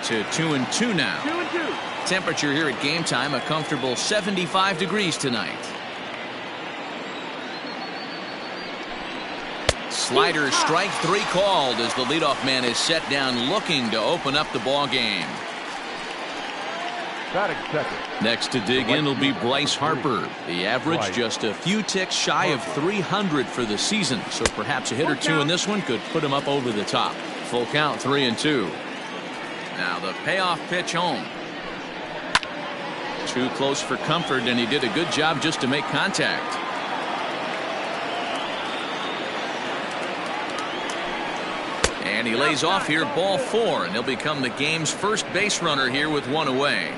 to 2-2 now. 2-2. Temperature here at game time, a comfortable 75 degrees tonight. Slider strike 3 called as the leadoff man is set down looking to open up the ball game. Next to dig in will be Bryce Harper. The average just a few ticks shy of 300 for the season, so perhaps a hit or two in this one could put him up over the top. Full count, 3-2. Now the payoff pitch home. Too close for comfort, and he did a good job just to make contact. And he lays off here, ball 4, and he'll become the game's first base runner here with 1 away.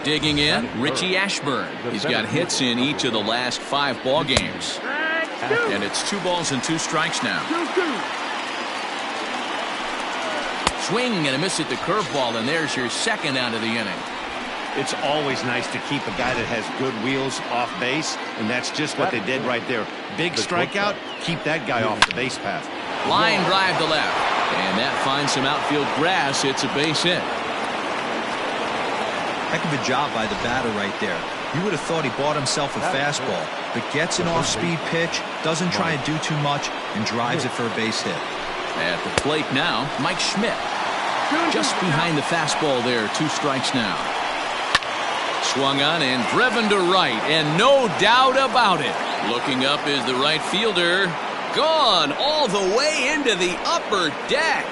Digging in, Richie Ashburn. He's got hits in each of the last 5 ball games. And it's 2 balls and 2 strikes now. Swing and a miss at the curveball, and there's your second out of the inning. It's always nice to keep a guy that has good wheels off base, and that's just what they did right there. Big strikeout, keep that guy off the base path. Line drive to left, and that finds some outfield grass. It's a base hit. Heck of a job by the batter right there. You would have thought he bought himself a fastball, but gets an off-speed pitch, doesn't try and do too much, and drives it for a base hit. At the plate now, Mike Schmidt. Just behind the fastball there, 2 strikes now. Swung on and driven to right, and no doubt about it. Looking up is the right fielder. Gone all the way into the upper deck.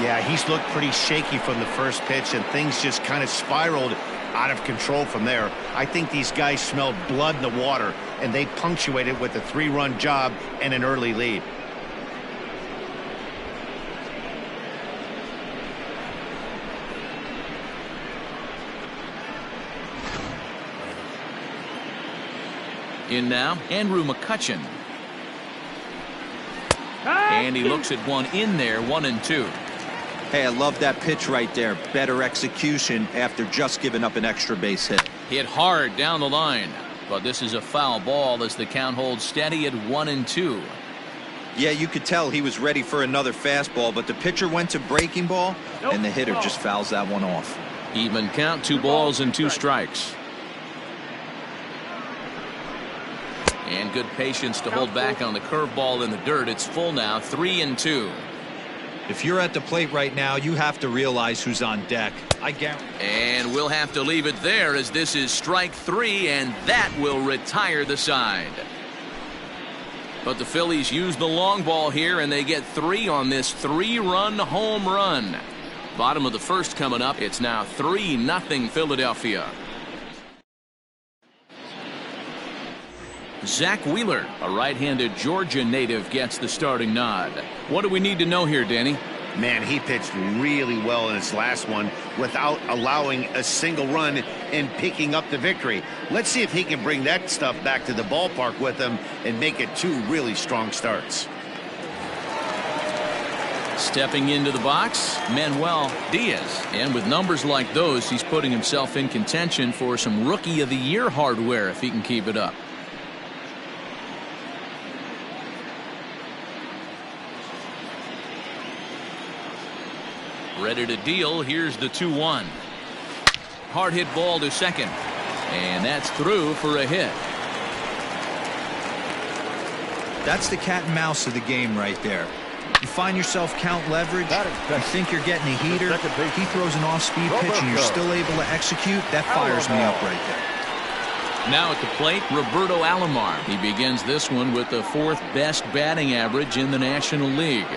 Yeah, he's looked pretty shaky from the first pitch, and things just kind of spiraled out of control from there. I think these guys smelled blood in the water, and they punctuated with a 3-run job and an early lead. In now, Andrew McCutchen. And he looks at one in there, 1-2. Hey, I love that pitch right there. Better execution after just giving up an extra base hit. Hit hard down the line, but this is a foul ball as the count holds steady at 1-2. Yeah, you could tell he was ready for another fastball, but the pitcher went to breaking ball, and the hitter just fouls that one off. Even count, 2 balls and 2 strikes. And good patience to hold back on the curveball in the dirt. It's full now, 3-2. If you're at the plate right now, you have to realize who's on deck. I guarantee. And we'll have to leave it there as this is strike 3, and that will retire the side. But the Phillies use the long ball here, and they get 3 on this 3-run home run. Bottom of the first coming up. It's now 3-0 Philadelphia. Zach Wheeler, a right-handed Georgia native, gets the starting nod. What do we need to know here, Danny? Man, he pitched really well in his last one without allowing a single run and picking up the victory. Let's see if he can bring that stuff back to the ballpark with him and make it 2 really strong starts. Stepping into the box, Manuel Diaz. And with numbers like those, he's putting himself in contention for some Rookie of the Year hardware if he can keep it up. Ready to deal. Here's the 2-1. Hard hit ball to second. And that's through for a hit. That's the cat and mouse of the game right there. You find yourself count leverage, you think you're getting a heater, he throws an off-speed pitch and you're still able to execute. That fires me up right there. Now at the plate, Roberto Alomar. He begins this one with the 4th best batting average in the National League.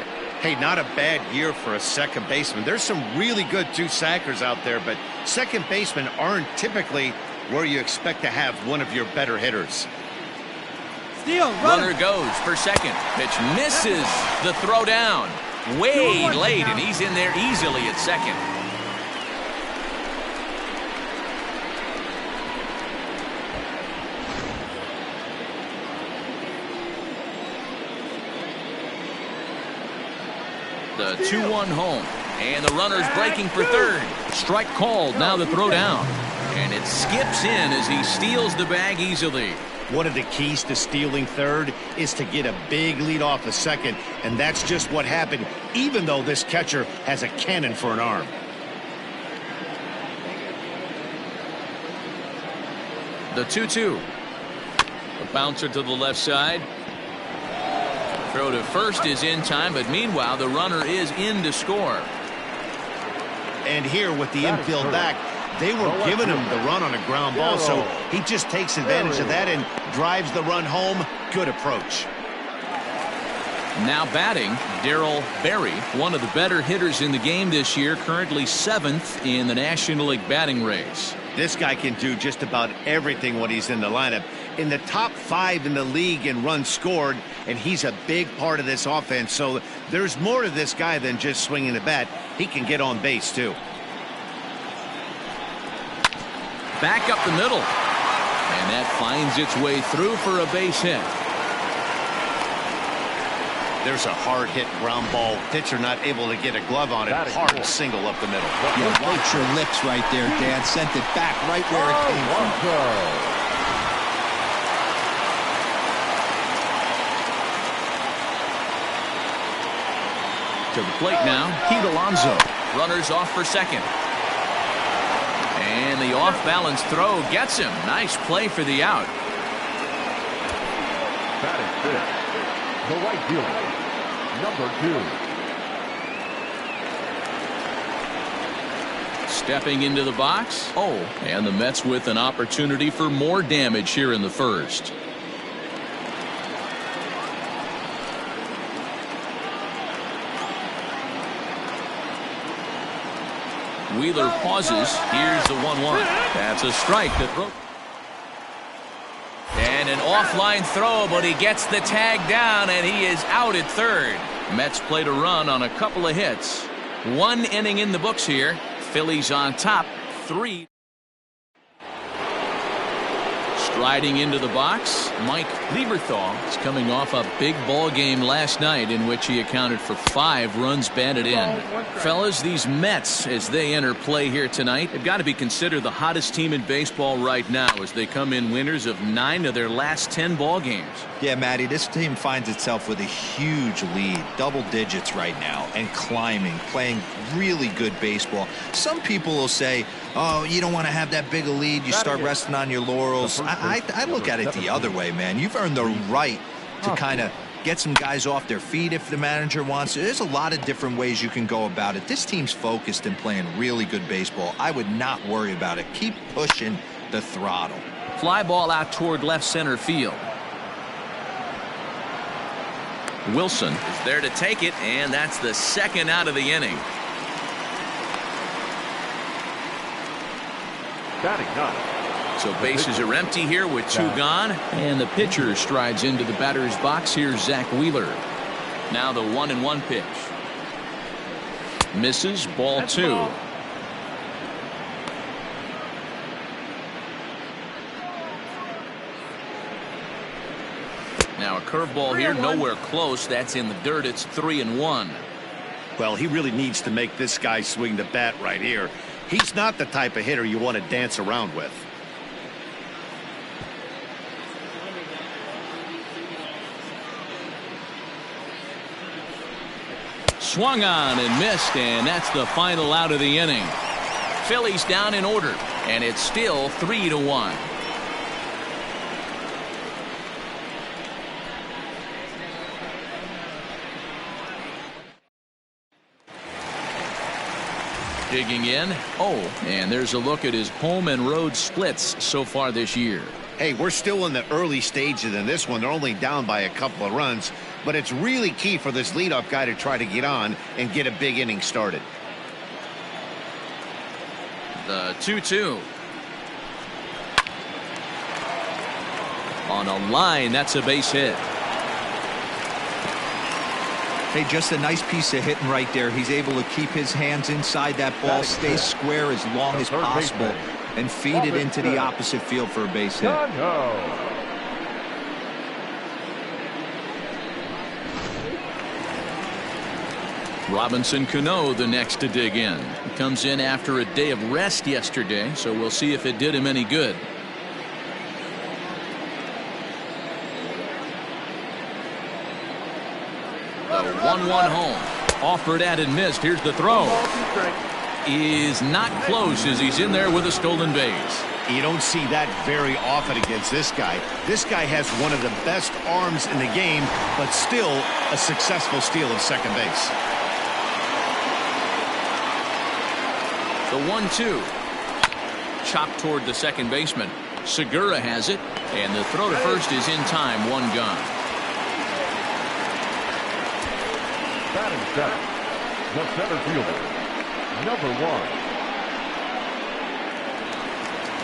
Hey, not a bad year for a second baseman. There's some really good 2-sackers out there, but second basemen aren't typically where you expect to have one of your better hitters. Steal, runner goes for second. Pitch misses the throw down. Way late, and he's in there easily at second. The 2-1 home, and the runner's breaking for third. Strike called. Now the throw down, And it skips in as he steals the bag easily. One of the keys to stealing third is to get a big lead off a second, and that's just what happened, even though this catcher has a cannon for an arm. The 2-2. A bouncer to the left side. Throw to first is in time, but meanwhile the runner is in to score. And here with the infield back, they were giving him the run on a ground ball, so he just takes advantage of that and drives the run home. Good approach. Now batting, Darryl Berry, one of the better hitters in the game this year, currently 7th in the National League batting race. This guy can do just about everything when he's in the lineup. In the top 5 in the league in runs scored, and he's a big part of this offense, so there's more to this guy than just swinging the bat. He can get on base, too. Back up the middle. And that finds its way through for a base hit. There's a hard hit ground ball. Pitcher not able to get a glove on it. Hard single up the middle. Yeah, watch your lips right there, Dad. Sent it back right where it came from. To the plate now, Pete Alonso. Runners off for second. And the off-balance throw gets him. Nice play for the out. Batting fifth, the right fielder, number 2. Stepping into the box. Oh, and the Mets with an opportunity for more damage here in the first. Wheeler pauses. Here's the 1-1. That's a strike that broke. And an offline throw, but he gets the tag down, and he is out at third. Mets played a run on a couple of hits. 1 inning in the books here. Phillies on top, 3. Striding into the box, Mike Lieberthal is coming off a big ball game last night in which he accounted for 5 runs batted in. Fellas, these Mets, as they enter play here tonight, have got to be considered the hottest team in baseball right now as they come in winners of 9 of their last 10 ball games. Yeah, Matty, this team finds itself with a huge lead, double digits right now, and climbing, playing really good baseball. Some people will say, oh, you don't want to have that big a lead, you start resting on your laurels. I look at it the other way, man. You've earned the right to kind of get some guys off their feet if the manager wants to. There's a lot of different ways you can go about it. This team's focused and playing really good baseball. I would not worry about it. Keep pushing the throttle. Fly ball out toward left center field. Wilson is there to take it, and that's the second out of the inning. Batting 9. So bases are empty here with 2 gone, and the pitcher strides into the batter's box. Here's Zach Wheeler. Now the 1-1 pitch. Misses, ball 2. Now a curveball here, nowhere close. That's in the dirt. It's 3-1. Well, he really needs to make this guy swing the bat right here. He's not the type of hitter you want to dance around with. Swung on and missed, and that's the final out of the inning. Phillies down in order, and it's still 3-1. Digging in. Oh, and there's a look at his home and road splits so far this year. Hey, we're still in the early stages in this one. They're only down by a couple of runs, but it's really key for this leadoff guy to try to get on and get a big inning started. The 2-2. On a line, that's a base hit. Hey, just a nice piece of hitting right there. He's able to keep his hands inside that ball, stay square as long as possible, and feed it into the opposite field for a base hit. Robinson Cano the next to dig in. He comes in after a day of rest yesterday, so we'll see if it did him any good. The 1-1 home. Offered at and missed. Here's the throw. Is not close as he's in there with a stolen base. You don't see that very often against this guy. This guy has one of the best arms in the game, but still a successful steal of second base. The 1-2. Chopped toward the second baseman. Segura has it, and the throw to first is in time. One gone. Batting seven, the center fielder, number 1.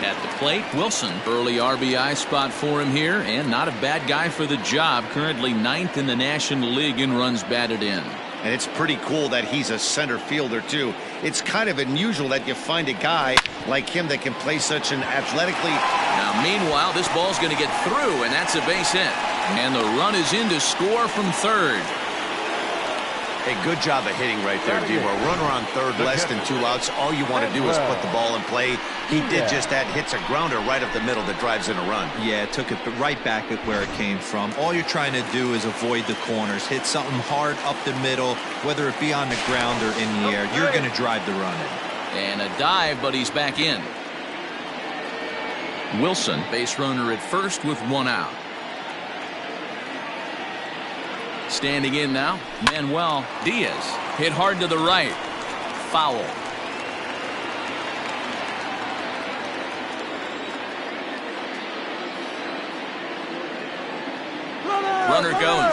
At the plate, Wilson. Early RBI spot for him here, and not a bad guy for the job. Currently 9th in the National League in runs batted in. And it's pretty cool that he's a center fielder, too. It's kind of unusual that you find a guy like him that can play such an athletically... Now, meanwhile, this ball's going to get through, and that's a base hit. And the run is in to score from third. A good job of hitting right there, D-Bar. Runner on third, less than 2 outs. All you want to do is put the ball in play. He did just that. Hits a grounder right up the middle that drives in a run. Yeah, took it right back at where it came from. All you're trying to do is avoid the corners. Hit something hard up the middle, whether it be on the ground or in the air. You're going to drive the run in. And a dive, but he's back in. Wilson, base runner at first with 1 out. Standing in now, Manuel Diaz. Hit hard to the right. Foul. Runner going.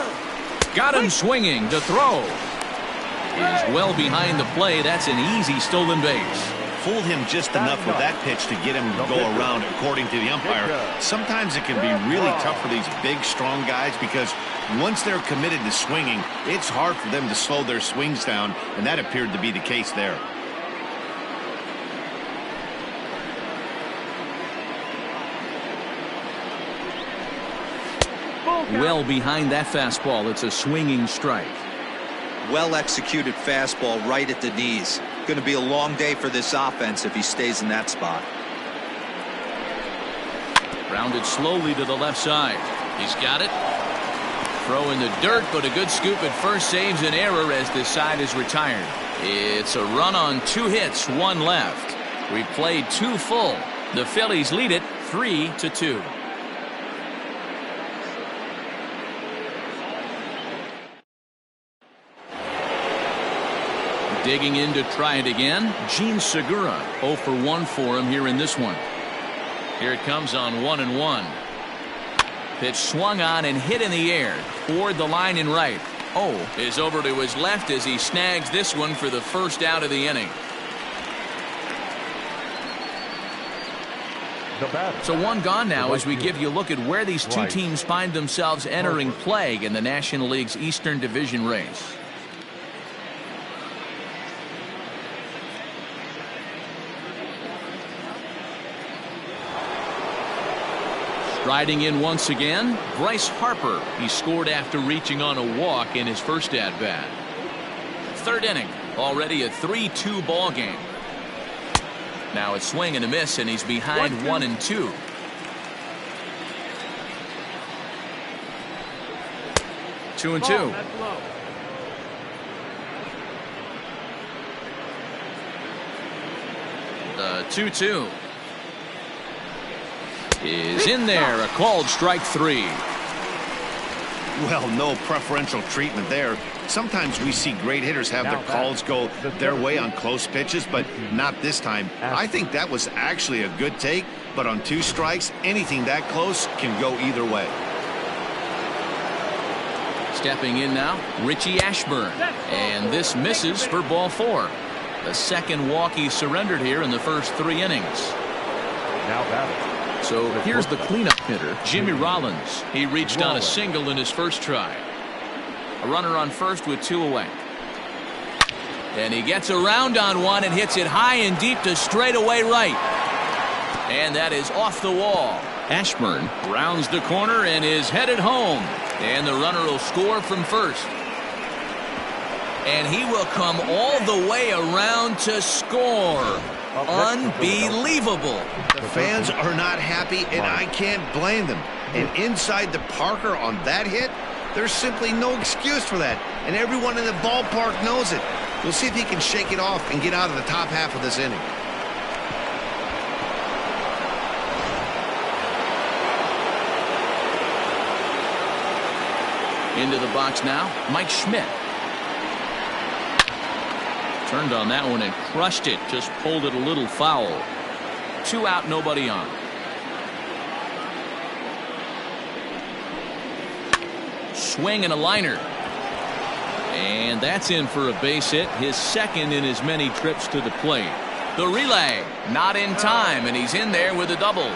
Got him swinging. To throw is well behind the play. That's an easy stolen base. Fooled him just enough with that pitch to get him to go around, according to the umpire. Sometimes it can be really tough for these big, strong guys because once they're committed to swinging, it's hard for them to slow their swings down, and that appeared to be the case there. Well behind that fastball. It's a swinging strike. Well executed fastball right at the knees. Going to be a long day for this offense if he stays in that spot. Rounded slowly to the left side. He's got it. Throw in the dirt, but a good scoop at first saves an error as this side is retired. It's a run on 2 hits, 1 left. We've played 2 full. The Phillies lead it 3-2. Digging in to try it again, Gene Segura. 0 for 1 for him here in this one. Here it comes on 1-1. Pitch swung on and hit in the air toward the line and right. Is over to his left as he snags this one for the first out of the inning. So 1 gone now as we give you a look at where these 2 teams find themselves entering play in the National League's Eastern Division race. Riding in once again, Bryce Harper. He scored after reaching on a walk in his first at-bat. 3rd inning, already a 3-2 ball game. Now it's swing and a miss, and he's behind 1-2. Two and 2. The 2-2. Is in there. A called strike 3. Well, no preferential treatment there. Sometimes we see great hitters have their calls go their way on close pitches, but not this time. I think that was actually a good take, but on 2 strikes, anything that close can go either way. Stepping in now, Richie Ashburn. And this misses for ball 4. The second walk he surrendered here in the first 3 innings. Now batting. So here's the cleanup hitter, Jimmy Rollins. He reached on a single in his first try. A runner on first with 2 away. And he gets around on one and hits it high and deep to straightaway right. And that is off the wall. Ashburn rounds the corner and is headed home. And the runner will score from first. And he will come all the way around to score. Unbelievable. The fans are not happy, and I can't blame them. And inside the Parker on that hit, there's simply no excuse for that. And everyone in the ballpark knows it. We'll see if he can shake it off and get out of the top half of this inning. Into the box now, Mike Schmidt. Turned on that one and crushed it. Just pulled it a little foul. 2 out, nobody on. Swing and a liner. And that's in for a base hit. His second in as many trips to the plate. The relay, not in time, and he's in there with a double.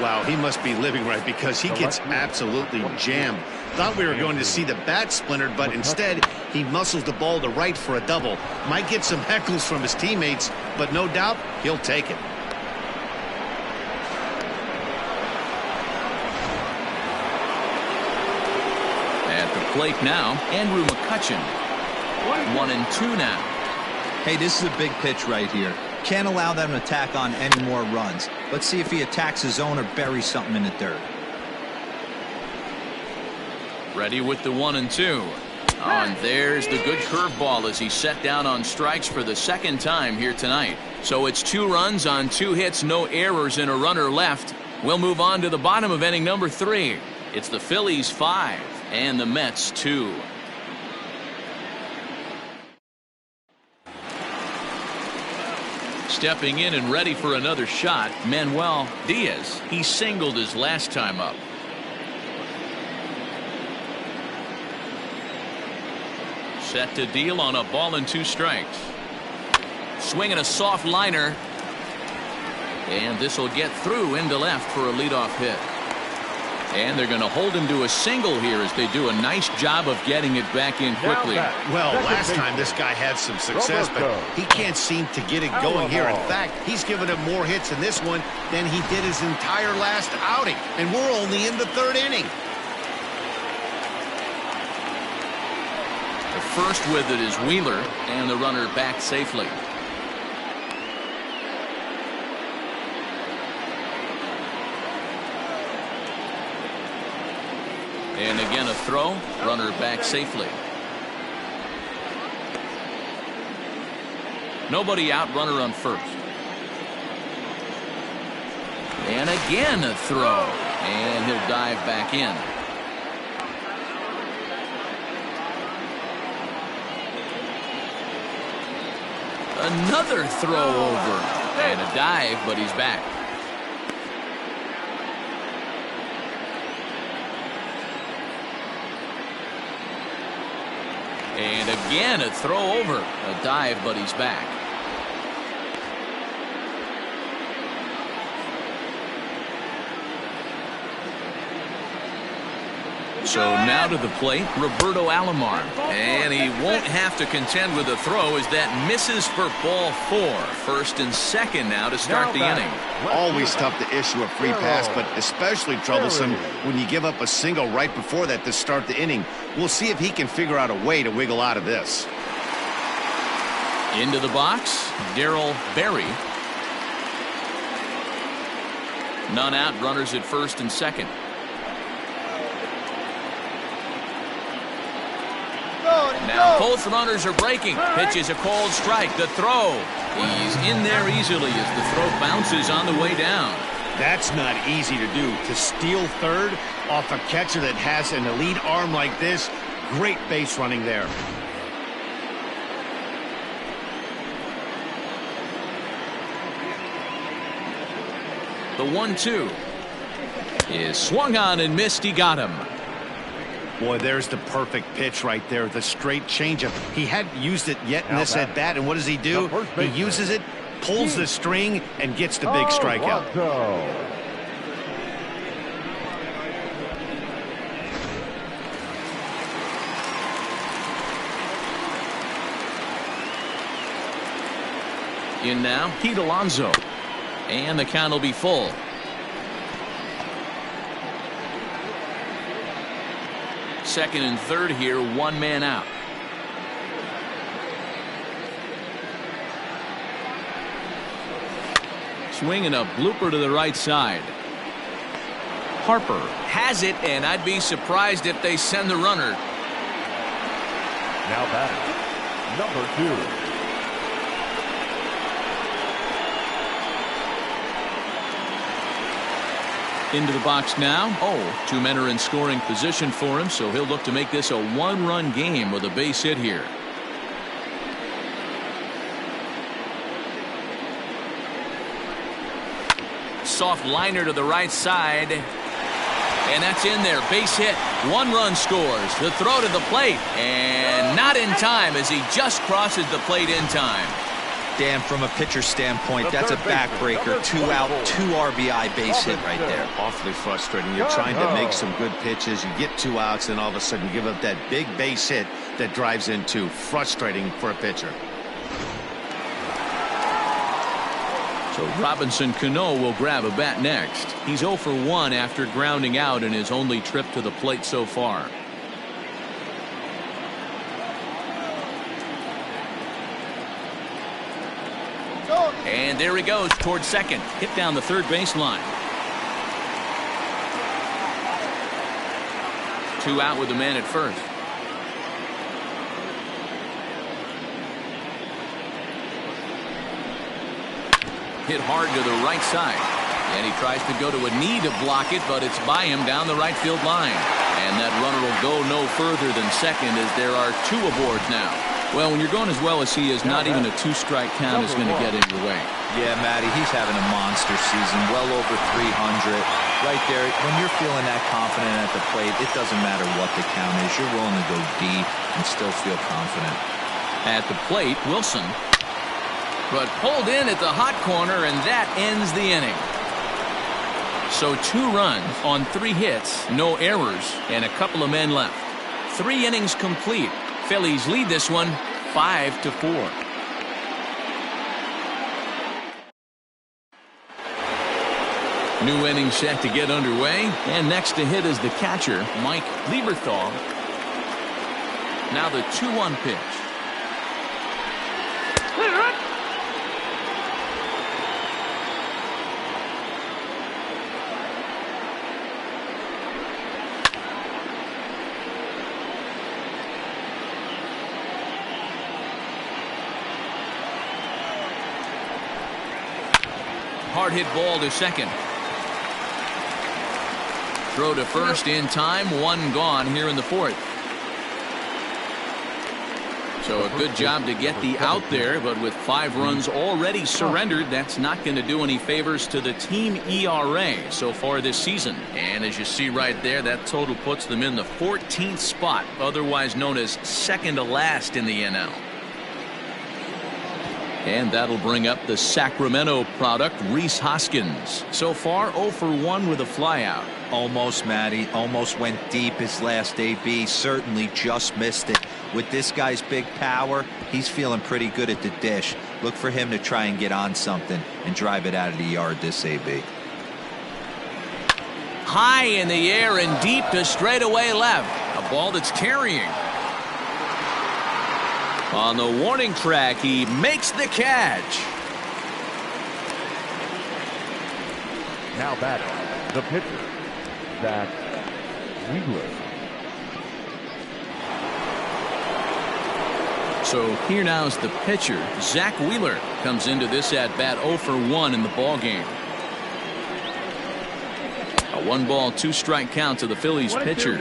Wow, he must be living right because he gets absolutely jammed. Thought we were going to see the bat splintered, but instead he muscles the ball to right for a double. Might get some heckles from his teammates, but no doubt he'll take it. At the plate now, Andrew McCutchen. 1-2 now. Hey, this is a big pitch right here. Can't allow them to tack on any more runs. Let's see if he attacks his zone or buries something in the dirt. Ready with the 1-2. And there's the good curveball as he set down on strikes for the second time here tonight. So it's 2 runs on 2 hits, no errors, and a runner left. We'll move on to the bottom of inning number 3. It's the Phillies 5 and the Mets 2. Stepping in and ready for another shot, Manuel Diaz. He singled his last time up. Set to deal on a ball and 2 strikes. Swinging a soft liner. And this will get through into left for a leadoff hit. And they're going to hold him to a single here as they do a nice job of getting it back in quickly. Well, last time this guy had some success, but he can't seem to get it going here. In fact, he's given him more hits in this one than he did his entire last outing. And we're only in the 3rd inning. The first with it is Wheeler, and the runner back safely. And again a throw, runner back safely. Nobody out, runner on first. And again a throw, and he'll dive back in. Another throw over and a dive, but he's back. And again a throw over, a dive, but he's back. So now to the plate, Roberto Alomar. And he won't have to contend with a throw as that misses for ball 4. 1st and 2nd now to start the inning. Always tough to issue a free pass, but especially troublesome when you give up a single right before that to start the inning. We'll see if he can figure out a way to wiggle out of this. Into the box, Darryl Berry. None out, runners at 1st and 2nd. Now both runners are breaking. Pitch is a called strike. The throw. He's in there easily as the throw bounces on the way down. That's not easy to do. To steal 3rd off a catcher that has an elite arm like this. Great base running there. The 1-2 is swung on and missed. He got him. Boy, there's the perfect pitch right there. The straight changeup. He hadn't used it yet in this at bat, and what does he do? He uses it, pulls the string, and gets the big strikeout. In now, Pete Alonso. And the count will be full. Second and 3rd here, 1 man out. Swing and a blooper to the right side. Harper has it, and I'd be surprised if they send the runner. Now batting, number 2. Into the box now. Oh, 2 men are in scoring position for him, so he'll look to make this a 1-run game with a base hit here. Soft liner to the right side. And that's in there. Base hit. 1 run scores. The throw to the plate. And not in time as he just crosses the plate in time. Dan, from a pitcher standpoint, that's a backbreaker. 2 out, 2 RBI base hit right there. Awfully frustrating. You're trying to make some good pitches. You get 2 outs, and all of a sudden you give up that big base hit that drives in 2. Frustrating for a pitcher. So Robinson Cano will grab a bat next. He's 0 for 1 after grounding out in his only trip to the plate so far. And there he goes towards second. Hit down the third baseline. 2 out with the man at first. Hit hard to the right side. And he tries to go to a knee to block it, but it's by him down the right field line. And that runner will go no further than second as there are 2 aboard now. Well, when you're going as well as he is, not even a 2-strike count is going to get in your way. Yeah, Matty, he's having a monster season, well over 300. Right there, when you're feeling that confident at the plate, it doesn't matter what the count is. You're willing to go deep and still feel confident. At the plate, Wilson. But pulled in at the hot corner, and that ends the inning. So 2 runs on 3 hits, no errors, and a couple of men left. 3 innings complete. Phillies lead this one 5-4. New inning set to get underway, and next to hit is the catcher, Mike Lieberthal. Now the 2-1 pitch. Hard hit ball to second. Throw to first in time. 1 gone here in the 4th. So a good job to get the out there, but with 5 runs already surrendered, that's not going to do any favors to the team ERA so far this season. And as you see right there, that total puts them in the 14th spot, otherwise known as second to last in the NL. And that'll bring up the Sacramento product, Rhys Hoskins. So far, 0 for 1 with a flyout. Almost, Matty. Almost went deep his last AB. Certainly just missed it. With this guy's big power, he's feeling pretty good at the dish. Look for him to try and get on something and drive it out of the yard this AB. High in the air and deep to straightaway left. A ball that's carrying. On the warning track, he makes the catch. Now batting, the pitcher, Zach Wheeler. So here now is the pitcher, Zach Wheeler, comes into this at bat 0 for 1 in the ball game. A 1-ball, 2-strike count to the Phillies pitcher.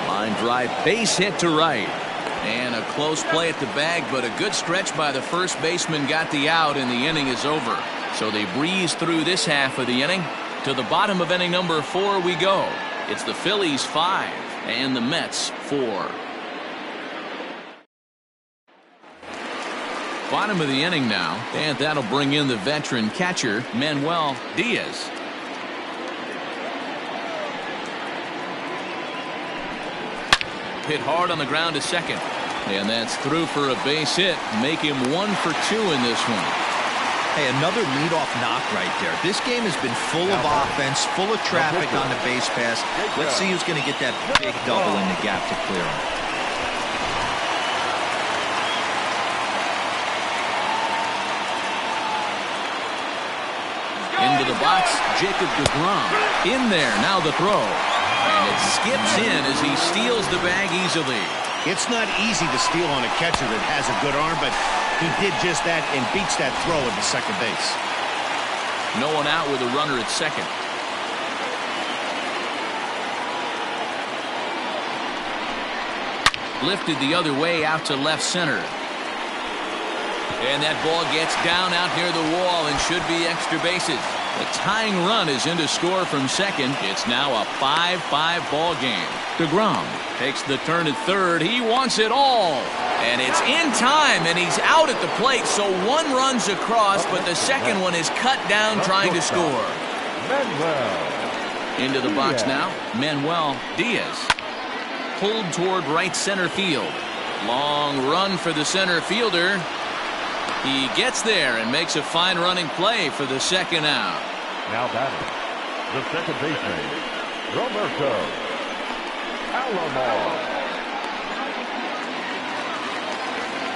Line drive, base hit to right. And a close play at the bag, but a good stretch by the first baseman got the out, and the inning is over. So they breeze through this half of the inning. To the bottom of inning number 4 we go. It's the Phillies 5 and the Mets 4. Bottom of the inning now, and that'll bring in the veteran catcher, Manuel Diaz. Hit hard on the ground to second. And that's through for a base hit. Make him 1 for 2 in this one. Hey, another leadoff knock right there. This game has been full of offense, full of traffic on the base pass. Let's see who's going to get that big double in the gap to clear him. Into the box, Jacob deGrom. In there, now the throw. And it skips in as he steals the bag easily. It's not easy to steal on a catcher that has a good arm, but he did just that and beats that throw at the second base. No one out with a runner at second. Lifted the other way out to left center. And that ball gets down out near the wall and should be extra bases. The tying run is in to score from second. It's now a 5-5 ball game. deGrom takes the turn at third. He wants it all. And it's in time, and he's out at the plate, so one runs across, but the second one is cut down trying to score. Into the box now, Manuel Diaz. Pulled toward right center field. Long run for the center fielder. He gets there and makes a fine running play for the second out. Now batting, the second baseman, Roberto Alomar.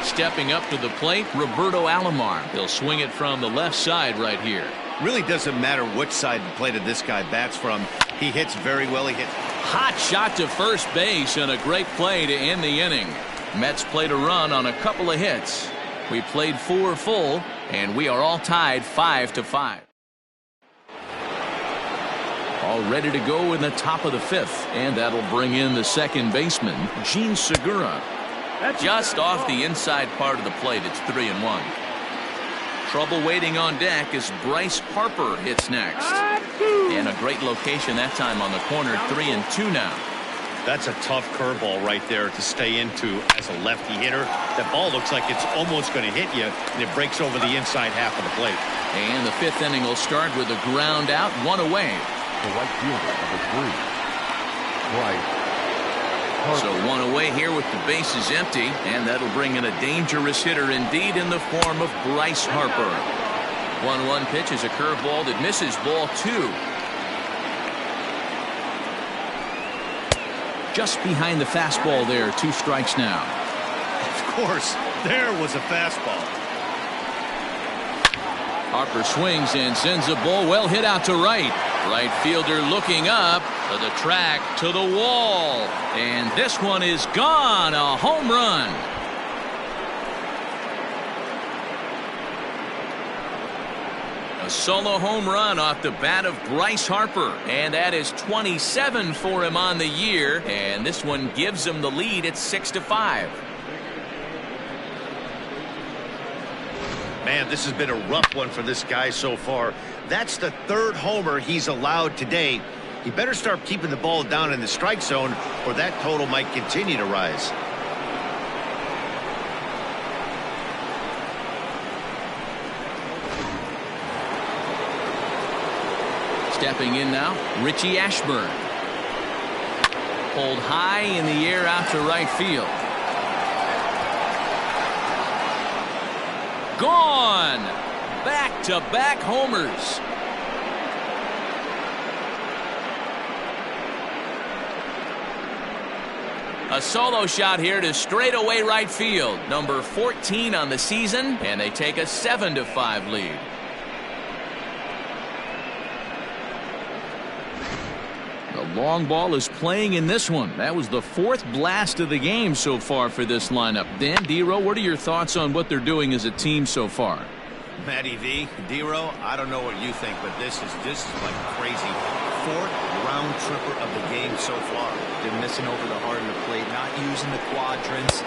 Stepping up to the plate, Roberto Alomar. He'll swing it from the left side right here. Really doesn't matter which side of the plate this guy bats from. He hits very well. He hits. Hot shot to first base and a great play to end the inning. Mets played a run on a couple of hits. We played 4 full, and we are all tied 5-5. All ready to go in the top of the 5th, and that'll bring in the second baseman, Gene Segura. Just off the inside part of the plate, it's 3-1. Trouble waiting on deck as Bryce Harper hits next. And a great location that time on the corner, 3-2 now. That's a tough curveball right there to stay into as a lefty hitter. That ball looks like it's almost going to hit you, and it breaks over the inside half of the plate. And the 5th inning will start with a ground out, 1 away. The right fielder, number 3, Bryce Harper. So 1 away here with the bases empty, and that'll bring in a dangerous hitter indeed in the form of Bryce Harper. 1-1 pitch is a curveball that misses, ball 2. Just behind the fastball there, 2 strikes now. Of course, there was a fastball. Harper swings and sends a ball well hit out to right. Right fielder looking up to the track, to the wall. And this one is gone, a home run. A solo home run off the bat of Bryce Harper, and that is 27 for him on the year, and this one gives him the lead at 6-5. Man, this has been a rough one for this guy so far. That's the 3rd homer he's allowed today. He better start keeping the ball down in the strike zone, or that total might continue to rise. Stepping in now, Richie Ashburn. Pulled high in the air out to right field. Gone! Back-to-back homers. A solo shot here to straightaway right field. Number 14 on the season, and they take a 7-5 lead. The long ball is playing in this one. That was the 4th blast of the game so far for this lineup. Dan, D-Row, what are your thoughts on what they're doing as a team so far? Matty V, D-Row, I don't know what you think, but this is like crazy. 4th round tripper of the game so far. They're missing over the heart of the plate, not using the quadrants.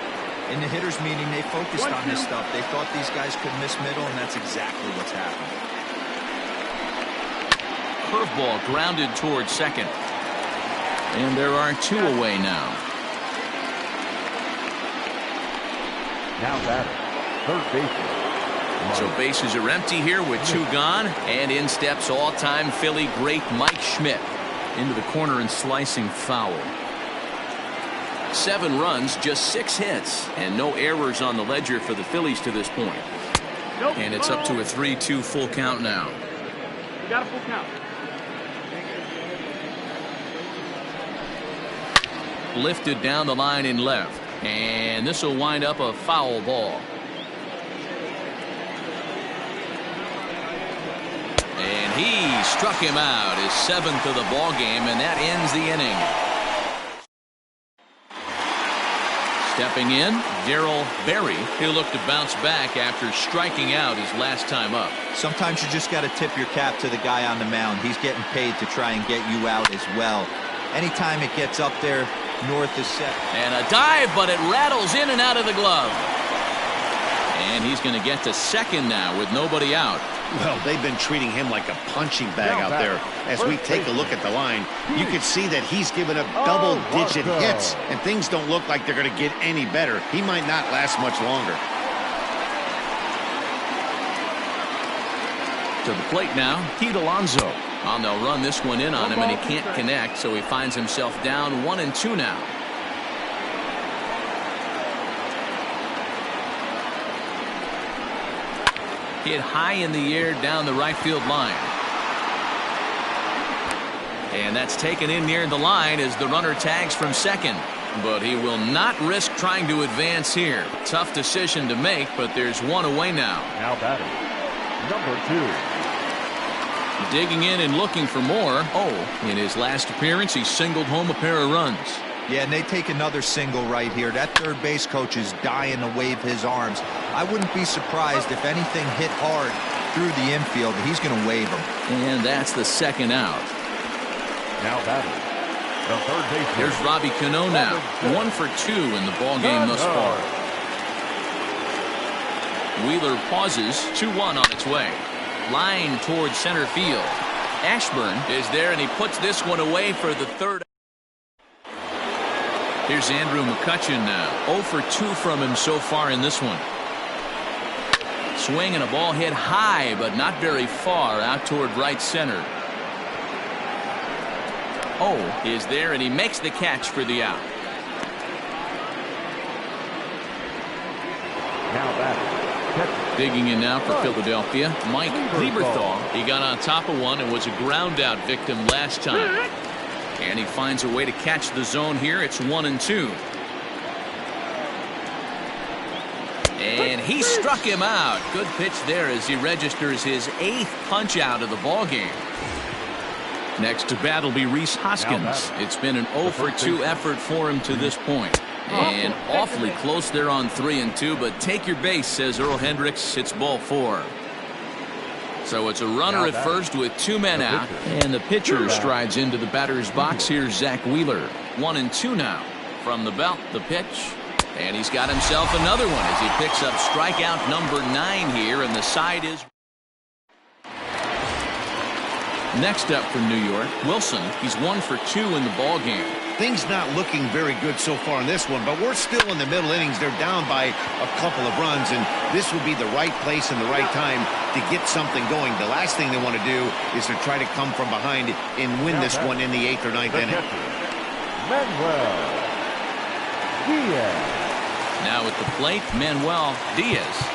In the hitters meeting, they focused on this stuff. They thought these guys could miss middle, and that's exactly what's happened. Curveball grounded towards second. And there are 2 away now. Now batting, 3rd baseman. So bases are empty here with 2 gone, and in steps all-time Philly great Mike Schmidt. Into the corner and slicing foul. 7 runs, just 6 hits, and no errors on the ledger for the Phillies to this point. And it's up to a 3-2 full count now. You got a full count. Lifted down the line in left, and this will wind up a foul ball. And he struck him out, his 7th of the ball game, and that ends the inning. Stepping in, Darryl Berry. He'll look to bounce back after striking out his last time up. Sometimes you just got to tip your cap to the guy on the mound. He's getting paid to try and get you out as well. Anytime it gets up there north of 7. And a dive, but it rattles in and out of the glove. And he's going to get to second now with nobody out. Well, they've been treating him like a punching bag out there. As we take a look at the line, you can see that he's given up double-digit hits, and things don't look like they're going to get any better. He might not last much longer. To the plate now, Pete Alonso. And they'll run this one in on him, and he can't connect, so he finds himself down 1-2 now. Hit high in the air down the right field line. And that's taken in near the line as the runner tags from second. But he will not risk trying to advance here. Tough decision to make, but there's one away now. Now batting, number 2. Digging in and looking for more. In his last appearance, he singled home a pair of runs. Yeah, and they take another single right here. That third base coach is dying to wave his arms. I wouldn't be surprised if anything hit hard through the infield. He's going to wave them. And that's the second out. Now batting, the third baseman. Here's Robbie Cano now. 1 for 2 in the ball game thus far. Wheeler pauses. 2-1 on its way. Line towards center field. Ashburn is there, and he puts this one away for the third. Here's Andrew McCutchen now. 0 for 2 from him so far in this one. Swing and a ball hit high, but not very far out toward right center. Is there, and he makes the catch for the out. Now batting, Digging in now for Philadelphia, Mike Lieberthal. He got on top of one and was a ground out victim last time. And he finds a way to catch the zone here. It's 1-2. And he struck him out. Good pitch there as he registers his 8th punch out of the ball game. Next to bat will be Rhys Hoskins. It's been an 0 for 2 effort for him to this point. And awfully close there on 3-2, but take your base, says Earl Hendricks. It's ball 4. So it's a runner at first with 2 men out, and the pitcher strides into the batter's box. Here's Zach Wheeler. 1-2 now. From the belt, the pitch, and he's got himself another one as he picks up strikeout number 9 here, and the side is. Next up from New York, Wilson. He's 1 for 2 in the ball game. Things not looking very good so far in this one, but we're still in the middle innings. They're down by a couple of runs, and this would be the right place and the right time to get something going. The last thing they want to do is to try to come from behind and win this one in the 8th or 9th inning. Manuel Diaz. Now at the plate, Manuel Diaz.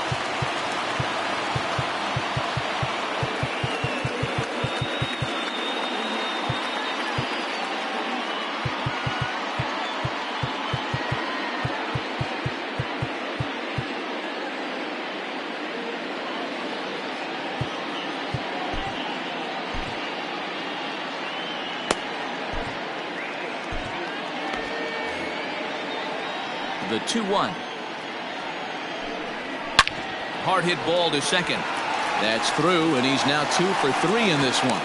The 2-1. Hard hit ball to second. That's through, and he's now 2 for 3 in this one.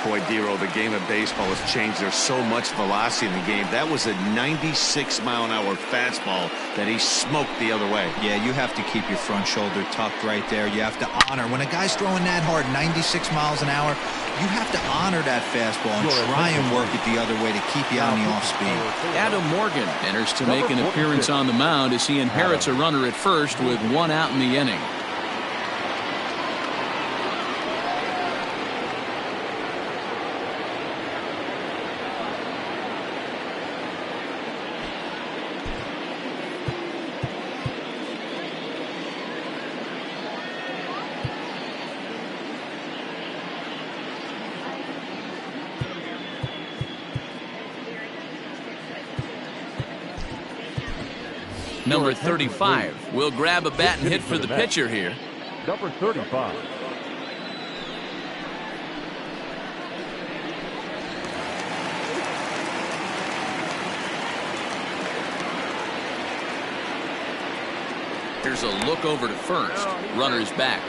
Boy, Dero, the game of baseball has changed. There's so much velocity in the game. That was a 96-mile-an-hour fastball that he smoked the other way. Yeah, you have to keep your front shoulder tucked right there. You have to honor. When a guy's throwing that hard, 96 miles an hour, you have to honor that fastball and try and work it the other way to keep you on the off speed. Adam Morgan enters to make an appearance on the mound as he inherits a runner at first with 1 out in the inning. Number 35 will grab a bat and hit for the pitcher here. Number 35. Here's a look over to first. Runner's back.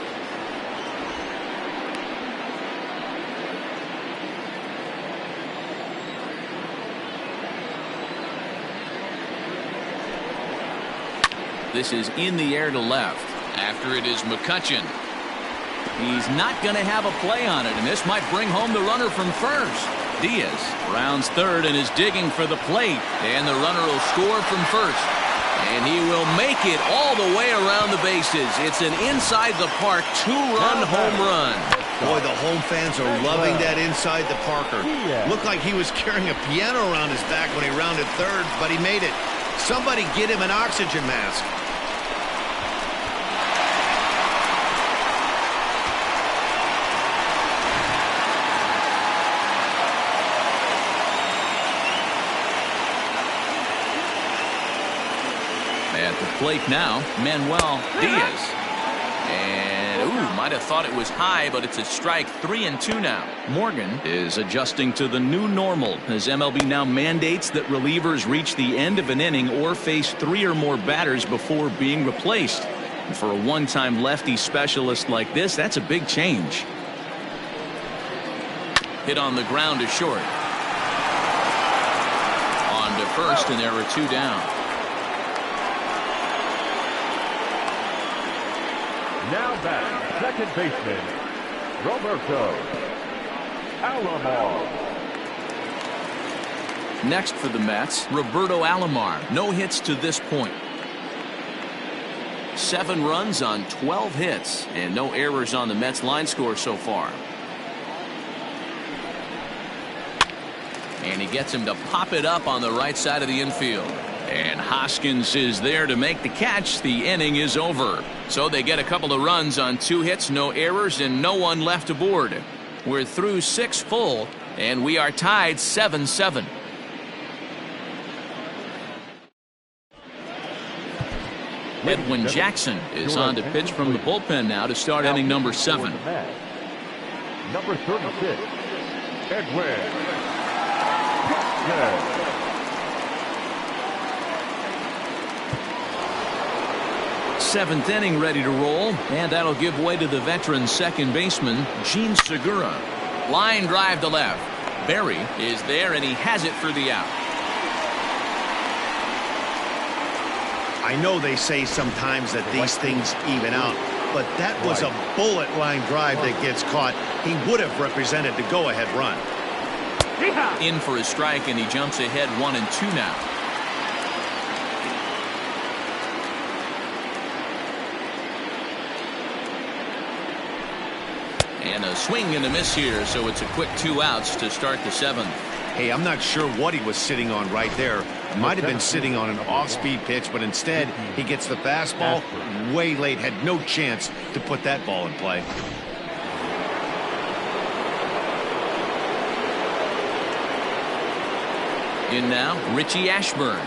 This is in the air to left. After it is McCutchen. He's not going to have a play on it, and this might bring home the runner from first. Diaz rounds third and is digging for the plate, and the runner will score from first. And he will make it all the way around the bases. It's an inside the park two-run home run. Boy, the home fans are loving that inside the Parker. Looked like he was carrying a piano around his back when he rounded third, but he made it. Somebody get him an oxygen mask. At the plate now, Manuel Diaz. And, might have thought it was high, but it's a strike. 3-2 now. Morgan is adjusting to the new normal as MLB now mandates that relievers reach the end of an inning or face 3 or more batters before being replaced. And for a one-time lefty specialist like this, that's a big change. Hit on the ground to short. On to first, and there are 2 down. Now back, second baseman, Roberto Alomar. Next for the Mets, Roberto Alomar. No hits to this point. 7 runs on 12 hits, and no errors on the Mets line score so far. And he gets him to pop it up on the right side of the infield. And Hoskins is there to make the catch. The inning is over. So they get a couple of runs on 2 hits, no errors, and no one left aboard. We're through 6 full, and we are tied 7-7. Edwin Jackson is on to pitch from the bullpen now to start inning number 7. Number 36, Edwin Jackson. 7th inning ready to roll, and that'll give way to the veteran second baseman Gene Segura. Line drive to left. Berry is there, and he has it for the out. I know they say sometimes that these things even out, but that was a bullet line drive that gets caught. He would have represented the go-ahead run. In for a strike, and he jumps ahead 1-2 now. And a swing and a miss here, so it's a quick 2 outs to start the 7th. Hey, I'm not sure what he was sitting on right there. Might have been sitting on an off-speed pitch, but instead he gets the fastball way late. Had no chance to put that ball in play. In now, Richie Ashburn.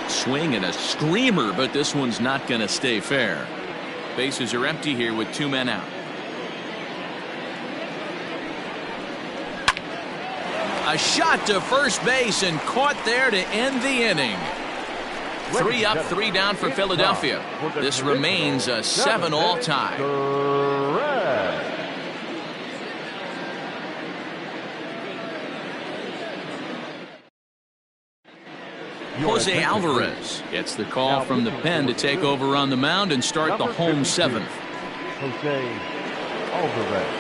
Swing and a screamer, but this one's not going to stay fair. Bases are empty here with 2 men out. A shot to first base and caught there to end the inning. 3 up, 3 down for Philadelphia. This remains a 7-all tie. Jose Alvarez gets the call from the pen to take over on the mound and start the home 7th. Jose Alvarez.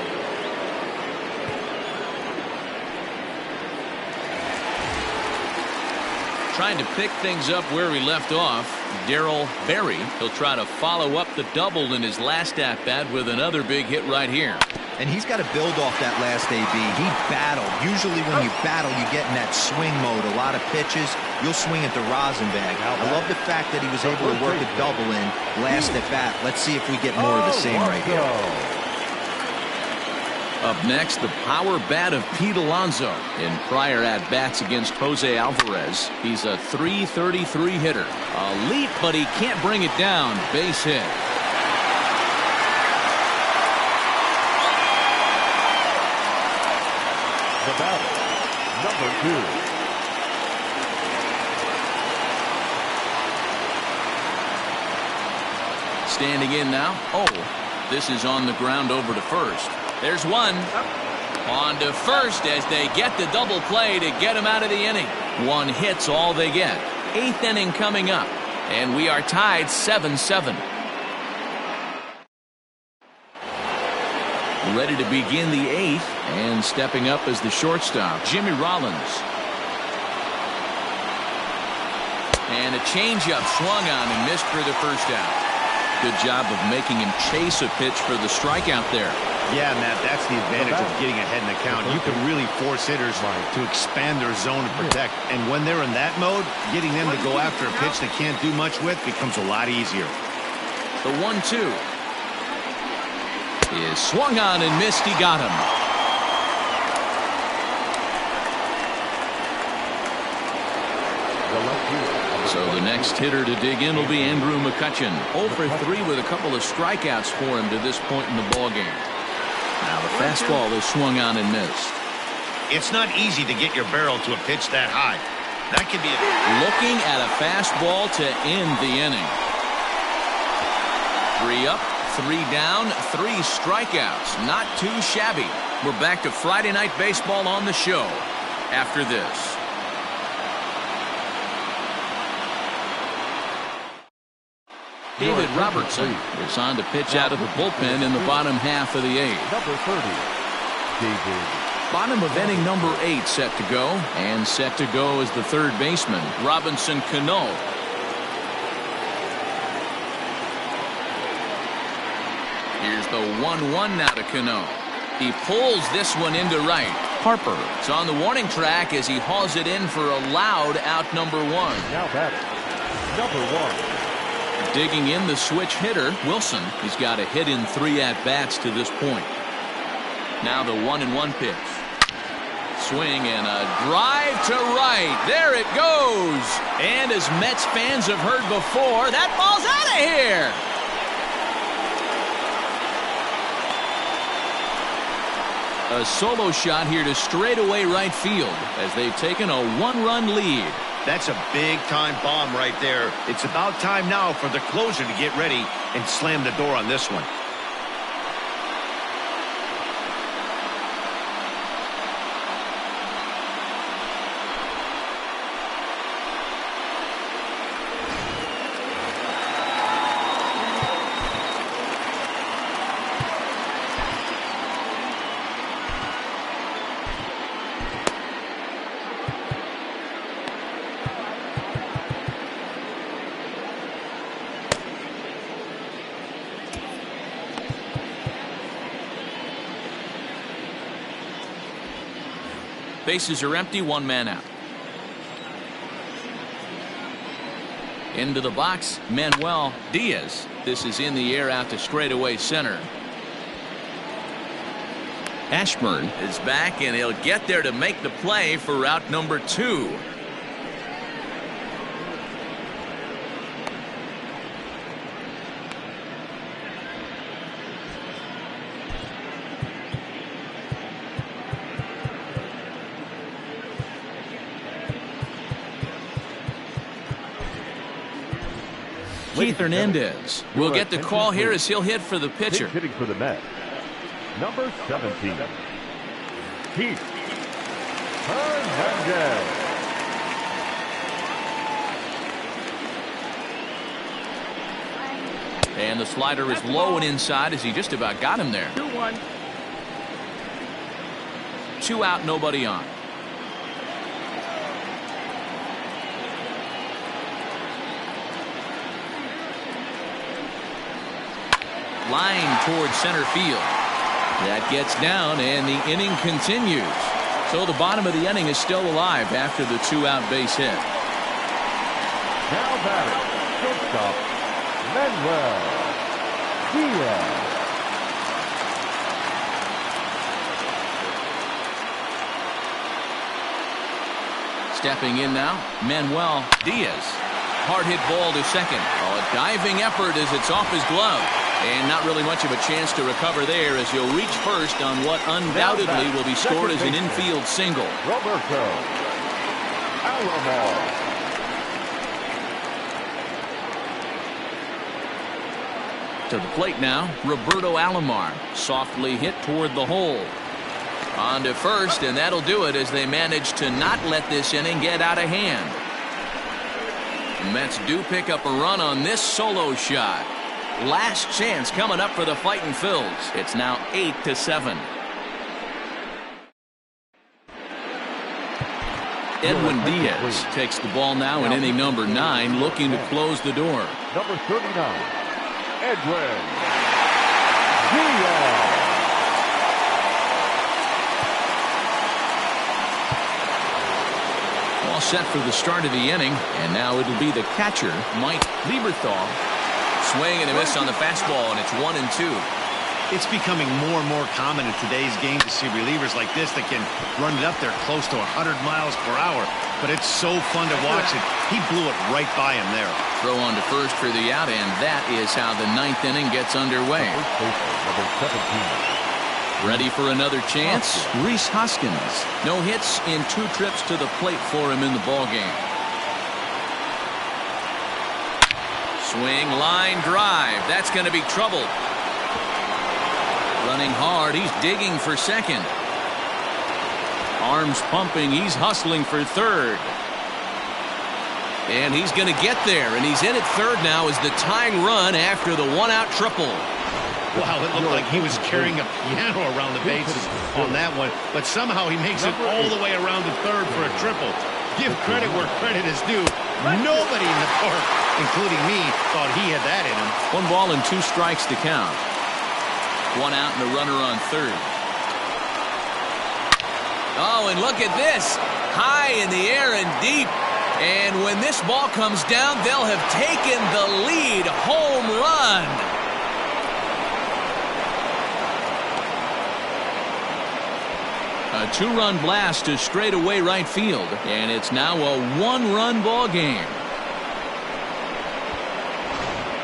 Trying to pick things up where he left off, Darryl Berry. He'll try to follow up the double in his last at-bat with another big hit right here. And he's got to build off that last AB. He battled. Usually when you battle, you get in that swing mode. A lot of pitches, you'll swing at the rosin bag. I love the fact that he was able to work a double in last at bat. Let's see if we get more of the same right here. Up next, the power bat of Pete Alonso. In prior at-bats against Jose Alvarez, he's a .333 hitter. A leap, but he can't bring it down. Base hit. The batter, number 2. standing in now. Oh, this is on the ground over to first. There's one. On to first as they get the double play to get him out of the inning. One hit's all they get. 8th inning coming up, and we are tied 7-7. Ready to begin the 8th, and stepping up as the shortstop, Jimmy Rollins. And a changeup swung on and missed for the first out. Good job of making him chase a pitch for the strikeout there. Yeah, Matt, that's the advantage of getting ahead in the count. You can really force hitters to expand their zone and protect. And when they're in that mode, getting them to go after a pitch they can't do much with becomes a lot easier. The 1-2 is swung on and missed. He got him. So the next hitter to dig in will be Andrew McCutchen. 0 for 3 with a couple of strikeouts for him to this point in the ballgame. Now the fastball is swung on and missed. It's not easy to get your barrel to a pitch that high. That could be looking at a fastball to end the inning. 3 up, 3 down, 3 strikeouts. Not too shabby. We're back to Friday Night Baseball on the show after this. David Robertson is on to pitch out of the bullpen in the bottom half of the 8th. Number 30, David. Bottom of inning number 8 set to go, and set to go is the third baseman, Robinson Cano. Here's the 1-1 now to Cano. He pulls this one into right. Harper is on the warning track as he hauls it in for a loud out number 1. Now batting, number 1. Digging in the switch hitter, Wilson. He's got a hit in 3 at-bats to this point. Now the 1-1 pitch. Swing and a drive to right. There it goes. And as Mets fans have heard before, that ball's out of here. A solo shot here to straightaway right field as they've taken a 1-run lead. That's a big-time bomb right there. It's about time now for the closer to get ready and slam the door on this one. Bases are empty, 1 man out. Into the box, Manuel Diaz. This is in the air out to straightaway center. Ashburn is back, and he'll get there to make the play for route number 2. Keith Hernandez will get the call here as he'll hit for the pitcher. Hitting for the Mets, number 17, Keith Hernandez. And the slider is low and inside as he just about got him there. 2-1. 2 out, nobody on. Line towards center field. That gets down, and the inning continues. So the bottom of the inning is still alive after the 2-out base hit. Now batting, shortstop, Manuel Diaz. Stepping in now, Manuel Diaz. Hard hit ball to second. Oh, a diving effort as it's off his glove. And not really much of a chance to recover there as he'll reach first on what undoubtedly will be scored as an infield single. Roberto Alomar. To the plate now, Roberto Alomar. Softly hit toward the hole. On to first, and that'll do it as they manage to not let this inning get out of hand. The Mets do pick up a run on this solo shot. Last chance coming up for the Fightin' Phils. It's now 8-7. Edwin Diaz takes the ball now in inning number 9, looking to close the door. Number 39, Edwin Diaz. All set for the start of the inning, and now it'll be the catcher, Mike Lieberthal. Swing and a miss on the fastball, and it's 1-2. It's becoming more and more common in today's game to see relievers like this that can run it up there close to 100 miles per hour. But it's so fun to watch it. He blew it right by him there. Throw on to first for the out, and that is how the 9th inning gets underway. Number 17. Ready for another chance? Rhys Hoskins. No hits in 2 trips to the plate for him in the ballgame. Swing, line drive. That's going to be trouble. Running hard, he's digging for second. Arms pumping, he's hustling for third. And he's going to get there, and he's in at third now as the tying run after the 1-out triple. Wow, it looked like he was carrying a piano around the bases on that one, but somehow he makes it all the way around to third for a triple. Give credit where credit is due. Nobody in the park, including me, thought he had that in him. 1 ball and 2 strikes to count. 1 out and a runner on third. Oh, and look at this. High in the air and deep. And when this ball comes down, they'll have taken the lead. Home run. A 2-run blast to straightaway right field. And it's now a 1-run ball game.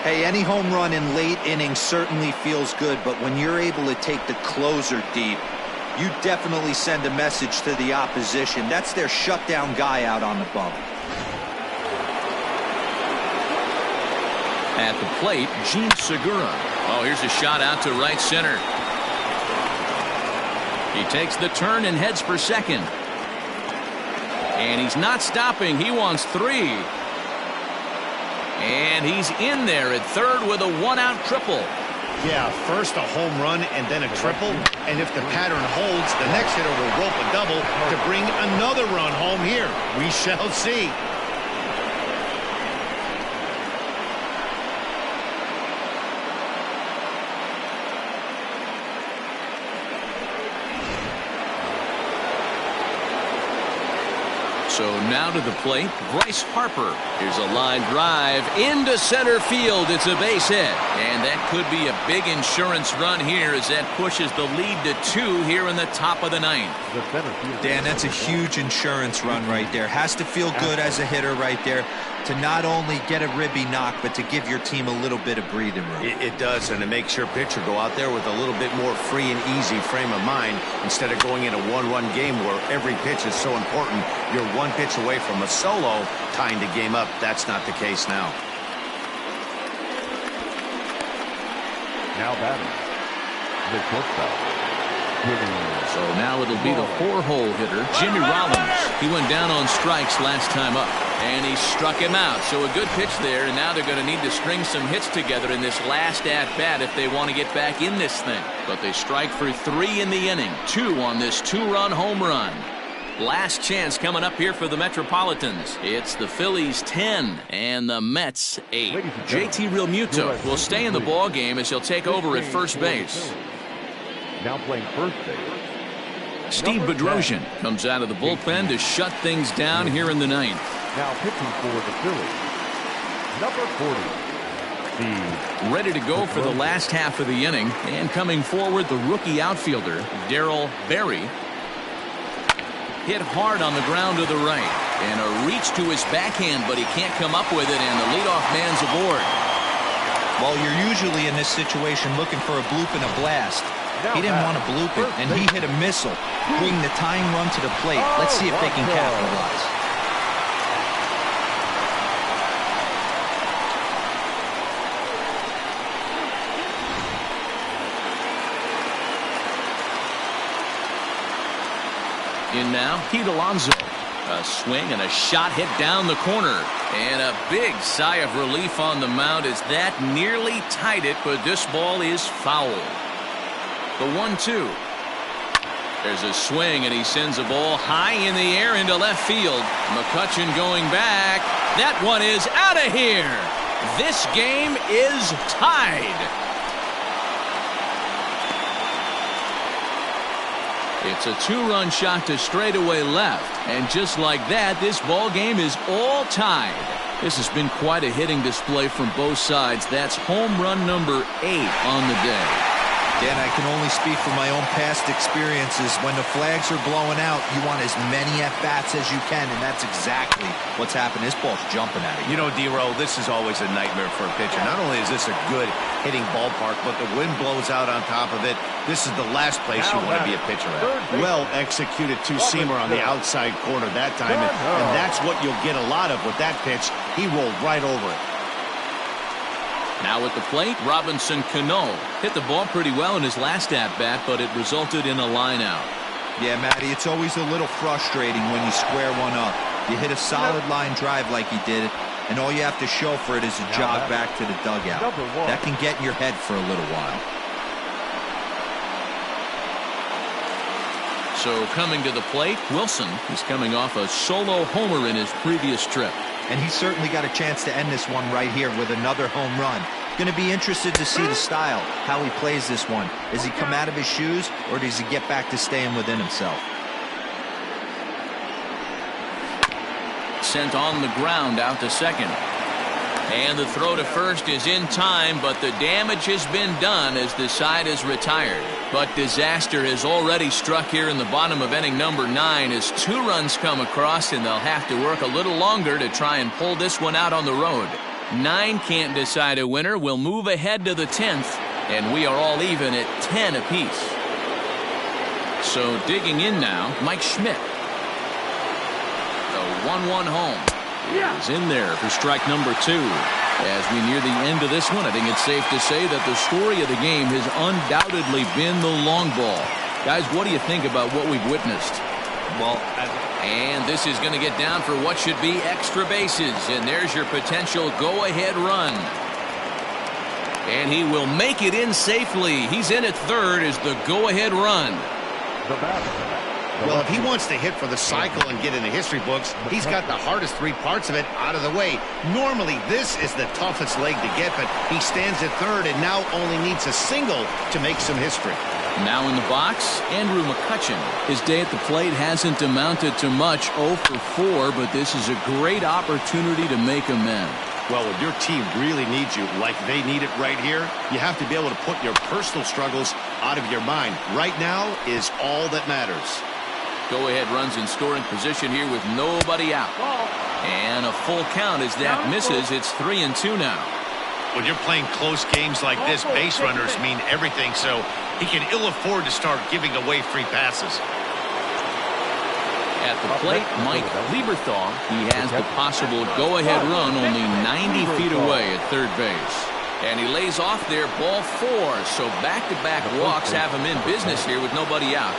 Hey, any home run in late innings certainly feels good, but when you're able to take the closer deep, you definitely send a message to the opposition. That's their shutdown guy out on the bump. At the plate, Gene Segura. Oh, here's a shot out to right center. He takes the turn and heads for second. And he's not stopping. He wants 3. And he's in there at third with a 1-out triple. Yeah, first a home run and then a triple. And if the pattern holds, the next hitter will rope a double to bring another run home here. We shall see. So now to the plate, Bryce Harper. Here's a line drive into center field. It's a base hit. And that could be a big insurance run here as that pushes the lead to 2 here in the top of the 9th. Dan, that's a huge insurance run right there. Has to feel good as a hitter right there to not only get a ribby knock, but to give your team a little bit of breathing room. It does, and it makes your pitcher go out there with a little bit more free and easy frame of mind instead of going in a 1-run game where every pitch is so important. You're 1 pitch away from a solo tying the game up. That's not the case now. Now batting, the shortstop. So now it'll be the 4-hole hitter, Jimmy Rollins. He went down on strikes last time up, and he struck him out. So a good pitch there, and now they're going to need to string some hits together in this last at-bat if they want to get back in this thing. But they strike for 3 in the inning, 2 on this 2-run home run. Last chance coming up here for the Metropolitans. It's the Phillies 10 and the Mets 8. JT Realmuto will stay in the ball game as he'll take over at first base. Now playing first base, Steve Bedrosian comes out of the bullpen to shut things down here in the 9th. now pitching for the Phillies, number 40, Steve. Ready to go for the last half of the inning, and coming forward, the rookie outfielder, Darryl Berry. Hit hard on the ground to the right, and a reach to his backhand, but he can't come up with it, and the leadoff man's aboard. Well, you're usually in this situation looking for a bloop and a blast. He didn't want to bloop it, and he hit a missile, bring the tying run to the plate. Let's see if they can capitalize. In now, Pete Alonso. A swing and a shot hit down the corner. And a big sigh of relief on the mound as that nearly tied it, but this ball is foul. The 1-2. There's a swing, and he sends a ball high in the air into left field. McCutchen going back. That one is out of here. This game is tied. It's a 2-run shot to straightaway left, and just like that, this ball game is all tied. This has been quite a hitting display from both sides. That's home run number 8 on the day. Dan, I can only speak from my own past experiences. When the flags are blowing out, you want as many at-bats as you can, and that's exactly what's happened. This ball's jumping at it. You know, D-Row, this is always a nightmare for a pitcher. Not only is this a good hitting ballpark, but the wind blows out on top of it. This is the last place you want to be a pitcher at. Well-executed two-seamer on the outside corner that time, and that's what you'll get a lot of with that pitch. He rolled right over it. Now at the plate, Robinson Cano hit the ball pretty well in his last at-bat, but it resulted in a line out. Yeah, Matty, it's always a little frustrating when you square one up. You hit a solid line drive like he did, and all you have to show for it is a jog back to the dugout. That can get in your head for a little while. So coming to the plate, Wilson is coming off a solo homer in his previous trip. And he certainly got a chance to end this one right here with another home run. Going to be interested to see the style, how he plays this one. Does he come out of his shoes, or does he get back to staying within himself? Sent on the ground out to second. And the throw to first is in time, but the damage has been done as the side is retired. But disaster has already struck here in the bottom of inning number 9 as 2 runs come across, and they'll have to work a little longer to try and pull this one out on the road. 9 can't decide a winner. We'll move ahead to the 10th, and we are all even at 10 apiece. So digging in now, Mike Schmidt. The 1-1 home. Is in there for strike number 2. As we near the end of this one, I think it's safe to say that the story of the game has undoubtedly been the long ball. Guys, what do you think about what we've witnessed? Well, and this is going to get down for what should be extra bases, and there's your potential go-ahead run. And he will make it in safely. He's in at third as the go-ahead run. Well, if he wants to hit for the cycle and get in the history books, he's got the hardest 3 parts of it out of the way. Normally, this is the toughest leg to get, but he stands at third and now only needs a single to make some history. Now in the box, Andrew McCutchen. His day at the plate hasn't amounted to much, 0 for 4, but this is a great opportunity to make amends. Well, when your team really needs you like they need it right here, you have to be able to put your personal struggles out of your mind. Right now is all that matters. Go-ahead runs in scoring position here with nobody out. And a full count as that misses. It's 3-2 now. When you're playing close games like this, base runners mean everything, so he can ill afford to start giving away free passes. At the plate, Mike Lieberthal. He has the possible go-ahead run only 90 feet away at third base. And he lays off there, ball 4. So back-to-back walks have him in business here with nobody out.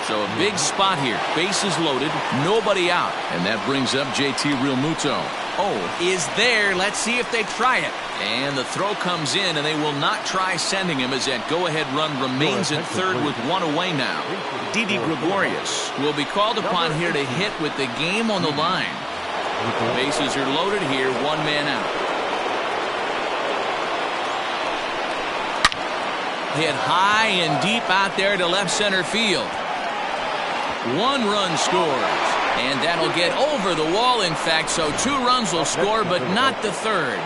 So a big spot here. Bases loaded, nobody out. And that brings up JT Realmuto. Oh, is there. Let's see if they try it. And the throw comes in, and they will not try sending him as that go-ahead run remains at third with 1 away now. Didi Gregorius will be called upon here to hit with the game on the line. Bases are loaded here, 1 man out. Hit high and deep out there to left center field. 1 run scores, and that'll get over the wall, in fact, so 2 runs will score, but not the third.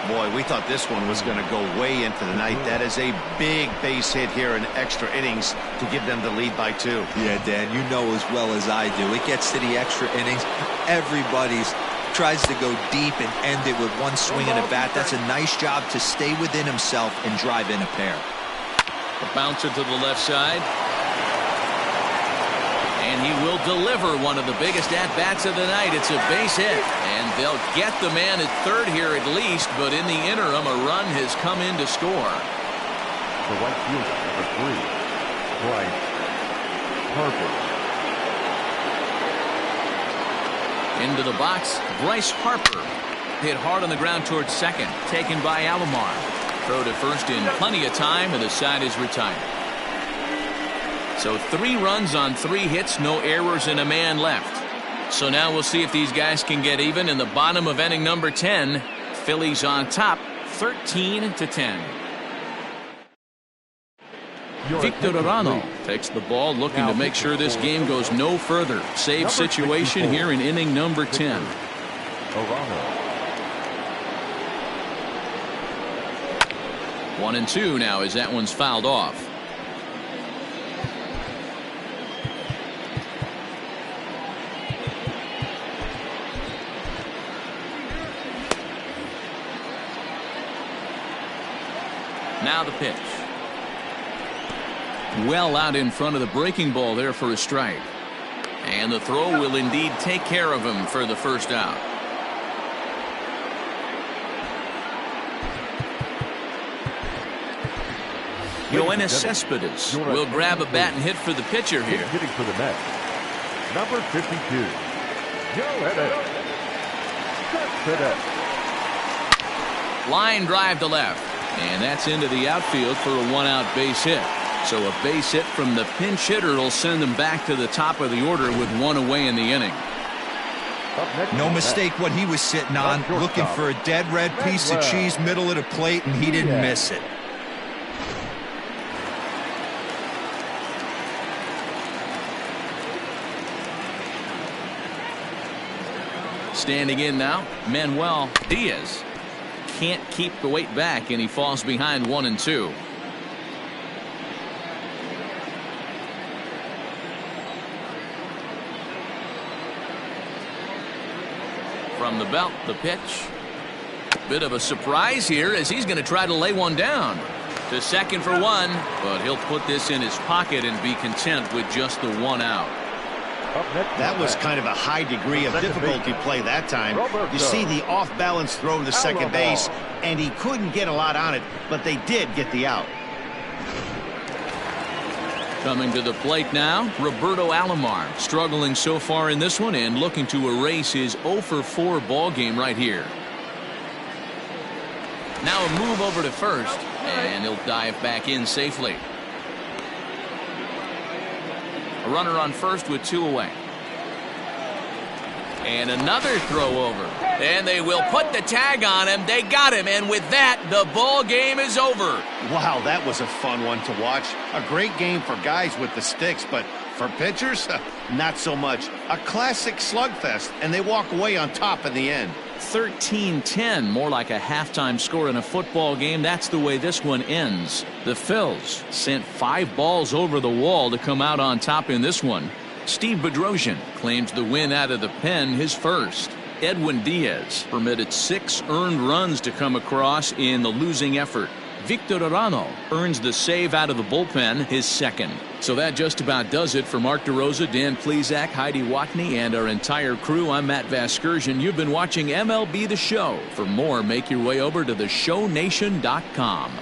Boy, we thought this one was going to go way into the night. That is a big base hit here in extra innings to give them the lead by 2. Yeah, Dan, you know as well as I do. It gets to the extra innings. Everybody's tries to go deep and end it with 1 swing and a bat. That's a nice job to stay within himself and drive in a pair. A bouncer to the left side. And he will deliver one of the biggest at-bats of the night. It's a base hit. And they'll get the man at third here at least, but in the interim, a run has come in to score. The right fielder, number 3, Bryce Harper. Into the box, Bryce Harper. Hit hard on the ground towards second. Taken by Alomar. Throw to first in plenty of time, and the side is retired. So 3 runs on 3 hits, no errors, and a man left. So now we'll see if these guys can get even in the bottom of inning number 10. Phillies on top, 13-10. Victor Arano takes the ball, looking to make sure this game goes no further. Save situation here in inning number 10. Arano. 1-2 now as that one's fouled off. Now the pitch. Well out in front of the breaking ball there for a strike. And the throw will indeed take care of him for the first out. Yoenis Cespedes will grab a bat and hit for the pitcher here. Hitting for the Mets, number 52, Yoenis Cespedes. Line drive to left. And that's into the outfield for a 1-out base hit. So a base hit from the pinch hitter will send them back to the top of the order with 1 away in the inning. No mistake what he was sitting on, looking for a dead red piece of cheese middle of the plate, and he didn't miss it. Standing in now, Manuel Diaz. Can't keep the weight back, and he falls behind 1-2. From the belt, the pitch. Bit of a surprise here as he's going to try to lay one down. To second for 1, but he'll put this in his pocket and be content with just the 1 out. That was kind of a high degree of difficulty play that time. You see the off-balance throw to second base, and he couldn't get a lot on it, but they did get the out. Coming to the plate now, Roberto Alomar, struggling so far in this one and looking to erase his 0-for-4 ball game right here. Now a move over to first, and he'll dive back in safely. A runner on first with 2 away. And another throw over. And they will put the tag on him. They got him. And with that, the ball game is over. Wow, that was a fun one to watch. A great game for guys with the sticks, but for pitchers, not so much. A classic slugfest, and they walk away on top in the end. 13-10, more like a halftime score in a football game. That's the way this one ends. The Phils sent 5 balls over the wall to come out on top in this one. Steve Bedrosian claims the win out of the pen, his first. Edwin Diaz permitted 6 earned runs to come across in the losing effort. Victor Arano earns the save out of the bullpen, his second. So that just about does it for Mark DeRosa, Dan Plesac, Heidi Watney, and our entire crew. I'm Matt Vasgersian. You've been watching MLB The Show. For more, make your way over to theshownation.com.